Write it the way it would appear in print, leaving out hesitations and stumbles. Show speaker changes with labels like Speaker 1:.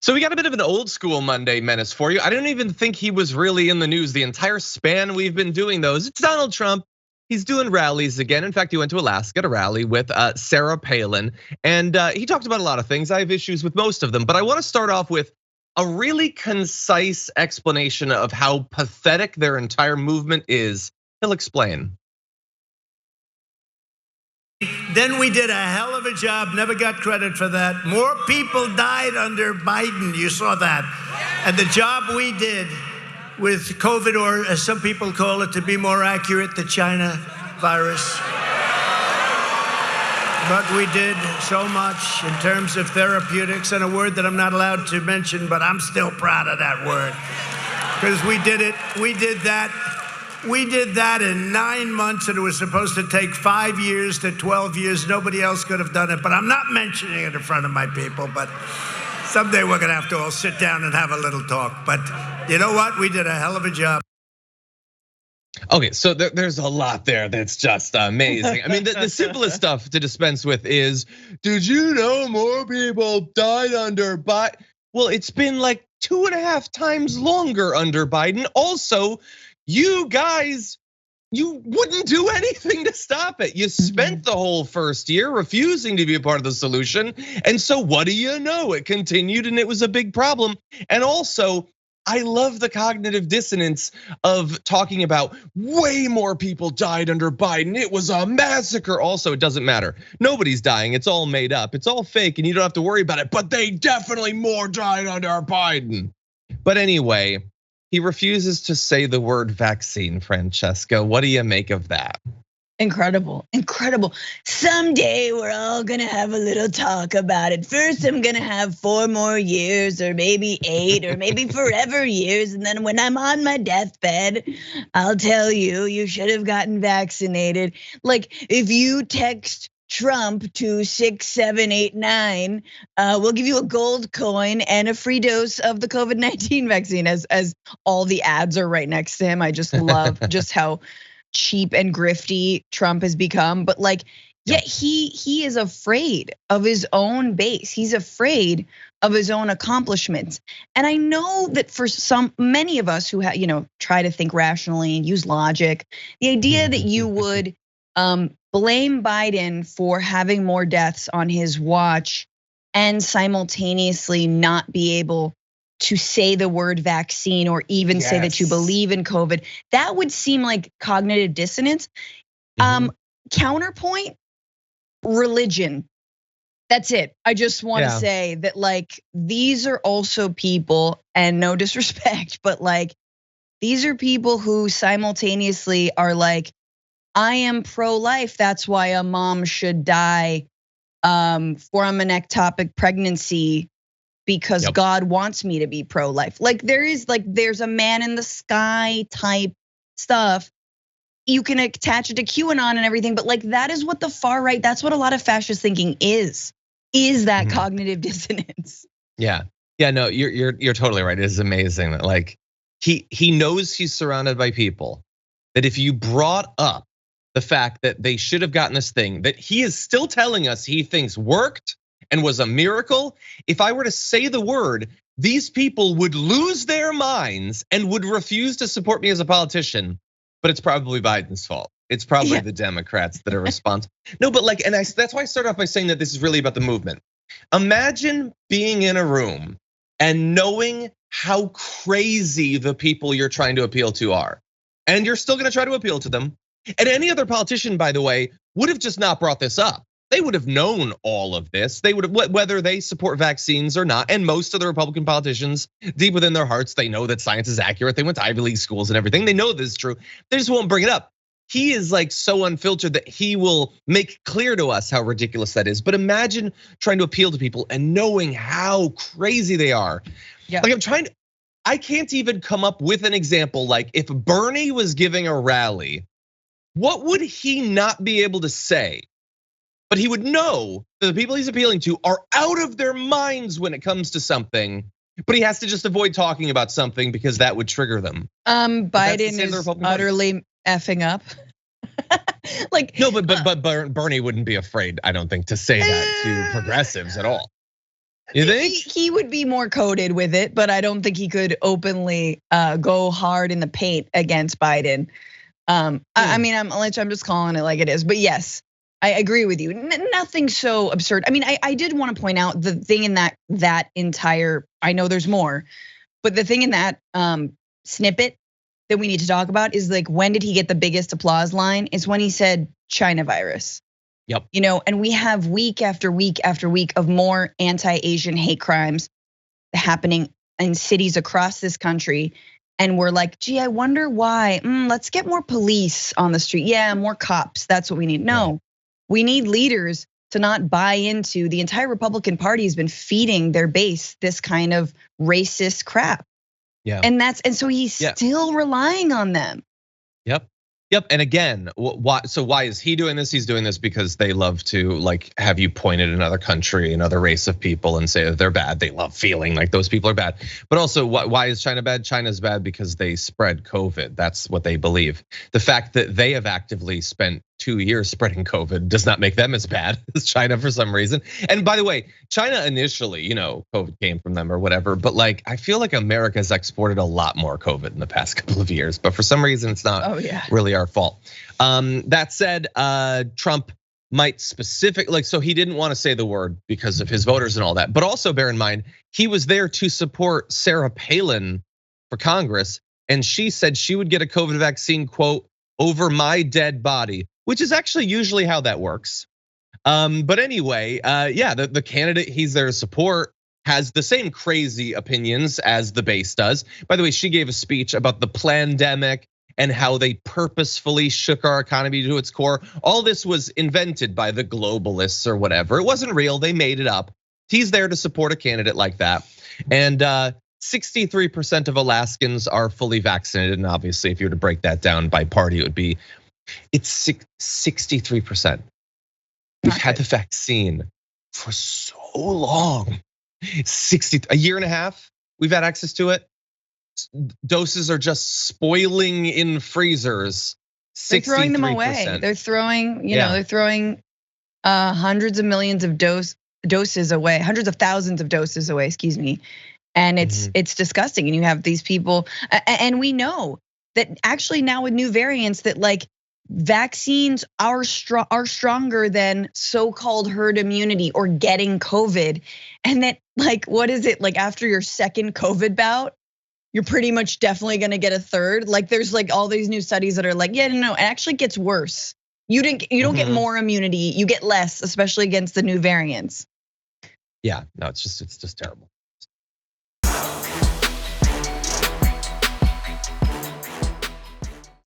Speaker 1: So we got a bit of an old school Monday menace for you. I don't even think he was really in the news the entire span we've been doing those. It's Donald Trump. He's doing rallies again. In fact, he went to Alaska to rally with Sarah Palin. And he talked about a lot of things. I have issues with most of them, but I want to start off with a really concise explanation of how pathetic their entire movement is. He'll explain.
Speaker 2: Then we did a hell of a job, never got credit for that. More people died under Biden, you saw that. And the job we did with COVID, or as some people call it, to be more accurate, the China virus. But we did so much in terms of therapeutics, and a word that I'm not allowed to mention, but I'm still proud of that word. Because we did it, we did that in 9 months, and it was supposed to take 5 years to 12 years. Nobody else could have done it, but I'm not mentioning it in front of my people. But someday we're gonna have to all sit down and have a little talk. But you know what? We did a hell of a job.
Speaker 1: Okay, so there's a lot there that's just amazing. I mean, the simplest stuff to dispense with is, did you know more people died under Biden? Well, it's been like 2.5 times longer under Biden. Also, you guys, you wouldn't do anything to stop it. You spent the whole first year refusing to be a part of the solution. And so what do you know? It continued and it was a big problem. And also, I love the cognitive dissonance of talking about way more people died under Biden. It was a massacre. Also, it doesn't matter. Nobody's dying. It's all made up. It's all fake and you don't have to worry about it. But they definitely more died under Biden. But anyway, he refuses to say the word vaccine, Francesca. What do you make of that?
Speaker 3: Incredible, incredible. Someday we're all gonna have a little talk about it. First, I'm gonna have 4 more years, or maybe 8, or maybe forever years. And then when I'm on my deathbed, I'll tell you, you should have gotten vaccinated. Like if you text Trump to 6789, we'll give you a gold coin and a free dose of the COVID-19 vaccine, as all the ads are right next to him. I just love just how cheap and grifty Trump has become. But like, yet he is afraid of his own base. He's afraid of his own accomplishments. And I know that for many of us who try to think rationally and use logic, the idea that you would blame Biden for having more deaths on his watch and simultaneously not be able to say the word vaccine or even say that you believe in COVID, that would seem like cognitive dissonance. Counterpoint, religion. That's it. I just want to say that like these are also people, and no disrespect, but like these are people who simultaneously are like, I am pro-life. That's why a mom should die from an ectopic pregnancy because God wants me to be pro-life. Like there's a man in the sky type stuff. You can attach it to QAnon and everything, but like that is what the far right, that's what a lot of fascist thinking is that cognitive dissonance.
Speaker 1: Yeah, no, you're totally right. It is amazing that like he knows he's surrounded by people that if you brought up the fact that they should have gotten this thing that he is still telling us he thinks worked and was a miracle. If I were to say the word, these people would lose their minds and would refuse to support me as a politician. But it's probably Biden's fault. It's probably the Democrats that are responsible. No, but like, and that's why I started off by saying that this is really about the movement. Imagine being in a room and knowing how crazy the people you're trying to appeal to are. And you're still gonna try to appeal to them. And any other politician, by the way, would have just not brought this up. They would have known all of this. They would have, whether they support vaccines or not. And most of the Republican politicians, deep within their hearts, they know that science is accurate. They went to Ivy League schools and everything. They know this is true. They just won't bring it up. He is like so unfiltered that he will make clear to us how ridiculous that is. But imagine trying to appeal to people and knowing how crazy they are. Yeah. Like I can't even come up with an example. Like if Bernie was giving a rally, what would he not be able to say? But he would know that the people he's appealing to are out of their minds when it comes to something, but he has to just avoid talking about something because that would trigger them.
Speaker 3: Biden is utterly effing up. Like
Speaker 1: no, but Bernie wouldn't be afraid, I don't think, to say that to progressives at all. You think?
Speaker 3: He would be more coded with it, but I don't think he could openly go hard in the paint against Biden. I mean, I'm just calling it like it is. But yes, I agree with you. Nothing so absurd. I mean, I did want to point out the thing in that entire, I know there's more, but the thing in that snippet that we need to talk about is like, when did he get the biggest applause line? It's when he said China virus.
Speaker 1: Yep.
Speaker 3: And we have week after week after week of more anti-Asian hate crimes happening in cities across this country. And we're like, gee, I wonder why. Let's get more police on the street. Yeah, more cops. That's what we need. No, we need leaders to not buy into. The entire Republican Party has been feeding their base this kind of racist crap.
Speaker 1: Yeah.
Speaker 3: And so he's still relying on them.
Speaker 1: Yep. And again, why is he doing this? He's doing this because they love to like have you point at another country, another race of people and say that they're bad. They love feeling like those people are bad. But also, why is China bad? China's bad because they spread COVID. That's what they believe. The fact that they have actively spent 2 years spreading COVID does not make them as bad as China for some reason. And by the way, China initially, COVID came from them or whatever, but like I feel like America has exported a lot more COVID in the past couple of years, but for some reason it's not really our fault. That said, Trump might so he didn't want to say the word because of his voters and all that, but also bear in mind, he was there to support Sarah Palin for Congress, and she said she would get a COVID vaccine, quote, over my dead body, which is actually usually how that works. But anyway, the candidate he's there to support has the same crazy opinions as the base does. By the way, she gave a speech about the plandemic and how they purposefully shook our economy to its core. All this was invented by the globalists or whatever. It wasn't real, they made it up. He's there to support a candidate like that. And 63% of Alaskans are fully vaccinated. And obviously, if you were to break that down by party, it's 63%. We've had the vaccine for so long. A year and a half, we've had access to it. Doses are just spoiling in freezers.
Speaker 3: They're throwing them away. They're throwing, they're throwing hundreds of millions of doses away, hundreds of thousands of doses away, excuse me. And it's disgusting. And you have these people, and we know that actually now with new variants that like vaccines are stronger than so-called herd immunity or getting COVID. And that like, what is it like after your second COVID bout, you're pretty much definitely gonna get a third. Like there's like all these new studies that are like, no, it actually gets worse. You don't get more immunity, you get less, especially against the new variants.
Speaker 1: Yeah, no, it's just terrible.